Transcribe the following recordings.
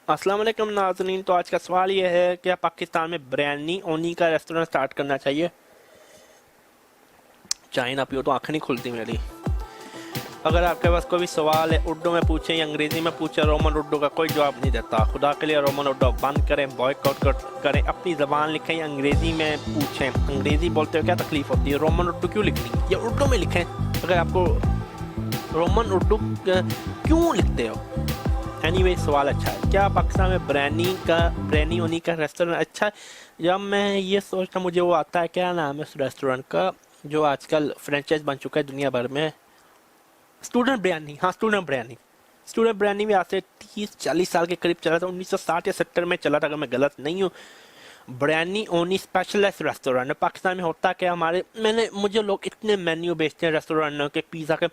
अस्सलाम वालेकुम नाज़रीन। तो आज का सवाल ये है कि पाकिस्तान में बिरयानी ओनी का रेस्टोरेंट स्टार्ट करना चाहिए। चाय ना पियो तो आंखें नहीं खुलती मेरी। अगर आपके पास कोई भी सवाल है, उर्दू में पूछें या अंग्रेजी में पूछें, रोमन उर्दू का कोई जवाब नहीं देता। खुदा के लिए रोमन उर्दू बंद करें, बॉयकॉट करें, अपनी ज़बान लिखें या अंग्रेजी में पूछें। अंग्रेजी बोलते हुए क्या तकलीफ होती है, रोमन उर्दू क्यों लिखनी, या उर्दू में लिखें। अगर आपको रोमन उर्दू क्यों लिखते हो। एनीवे सवाल अच्छा है, क्या पाकिस्तान में बिरयानी होनी का रेस्टोरेंट अच्छा है। जब मैं ये सोचता, मुझे वो आता है, क्या नाम है उस रेस्टोरेंट का जो आजकल फ्रेंचाइज बन चुका है दुनिया भर में, स्टूडेंट बिरयानी। हाँ, स्टूडेंट बिरयानी भी आज से 30-40 साल के करीब चला था। 1960 या 70 में चला था, अगर मैं गलत नहीं हूँ। बिरयानी ओनी स्पेशलाइज्ड रेस्टोरेंट है पाकिस्तान में। होता क्या, मुझे लोग इतने मेन्यू बेचते हैं रेस्टोरेंट के, पिज़्ज़ा के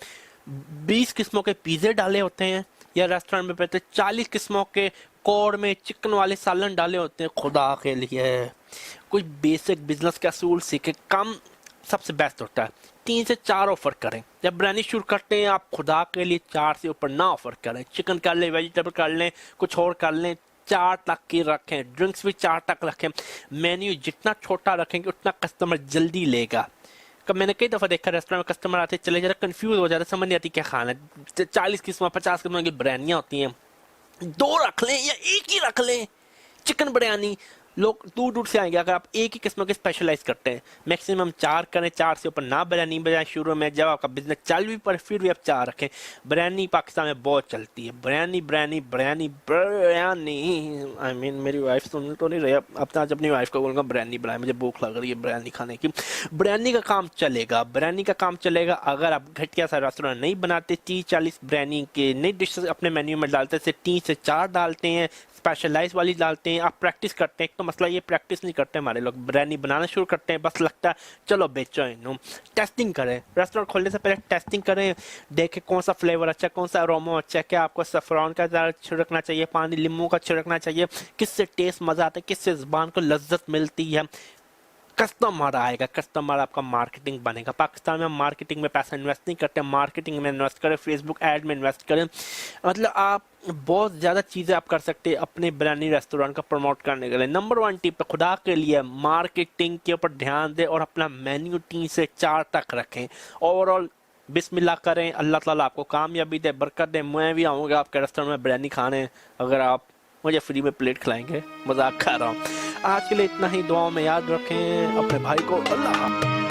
20 किस्मों के पिज़्ज़े डाले होते हैं, या रेस्टोरेंट में पहले 40 किस्मों के कौरमे चिकन वाले सालन डाले होते हैं। खुदा के लिए कुछ बेसिक बिजनेस के असूल सीखे, कम सबसे बेस्ट होता है। 3 से 4 ऑफर करें जब बिरयानी शुरू करते हैं आप। खुदा के लिए 4 से ऊपर ना ऑफर करें। चिकन कर लें, वेजिटेबल कर लें, कुछ और कर लें, 4 तक की रखें। ड्रिंक्स भी 4 तक रखें। मेन्यू जितना छोटा रखेंगे उतना कस्टमर जल्दी लेगा। कब मैंने कई दफ़ा देखा रेस्टोरेंट में कस्टमर आते चले जाते कंफ्यूज हो जाते, समझ नहीं आती क्या खाना है। 40 किस्म 50 किस्म की बिरयानियाँ होती हैं, 2 रख लें या एक ही रख लें। चिकन बिरयानी लोग दूर दूर से आएंगे अगर आप एक ही किस्म के स्पेशलाइज करते हैं। मैक्सिमम 4 करें, 4 से ऊपर ना बिरयानी बजाय शुरू में। जब आपका बिजनेस चल भी पर फिर भी आप 4 रखें। बिरयानी पाकिस्तान में बहुत चलती है। बिरयानी बिरयानी बिरयानी बिरयानी। आई मीन मेरी वाइफ सुन तो नहीं रही, अब आज अपनी वाइफ को बोलूँगा बिरयानी बनाए, मुझे भूख लग रही है बिरयानी खाने की। बिरयानी का काम चलेगा अगर आप घटिया सा रेस्टोरेंट नहीं बनाते। 30-40 बिरयानी के नई डिशेस अपने मेन्यू में डालते से 3 से 4 डालते हैं, स्पेशलाइज वाली डालते हैं। आप प्रैक्टिस करते हैं, एक तो मसला ये प्रैक्टिस नहीं करते हमारे लोग। बिरयानी बनाना शुरू करते हैं, बस लगता है चलो बेचो इन्हों। टेस्टिंग करें, रेस्टोरेंट खोलने से पहले टेस्टिंग करें, देखें कौन सा फ्लेवर अच्छा, कौन सा अरोमा अच्छा है, क्या आपको सफ़रान का ज़्यादा छिड़कना चाहिए, पानी नींबू का छिड़कना चाहिए, किससे टेस्ट मज़ा आता है, किससे ज़ुबान को लज्जत मिलती है। कस्टमर आएगा, कस्टमर आपका मार्केटिंग बनेगा। पाकिस्तान में हम मार्केटिंग में पैसा इन्वेस्ट नहीं करते, मार्केटिंग में इन्वेस्ट करें, फेसबुक ऐड में इन्वेस्ट करें। मतलब आप बहुत ज़्यादा चीज़ें आप कर सकते हैं अपने बिरयानी रेस्टोरेंट का प्रमोट करने के लिए। नंबर 1 टिप खुदा के लिए मार्केटिंग के ऊपर ध्यान दें और अपना मेन्यू 3 से 4 तक रखें। ओवरऑल बिस्मिल्लाह करें, अल्लाह ताला आपको कामयाबी दे, बरकत दे। मैं भी आऊँगा आपके रेस्टोरेंट में बिरयानी खाने, अगर आप मुझे फ्री में प्लेट खिलाएंगे। मजाक कर रहा हूँ। आज के लिए इतना ही, दुआओं में याद रखें अपने भाई को। अल्लाह।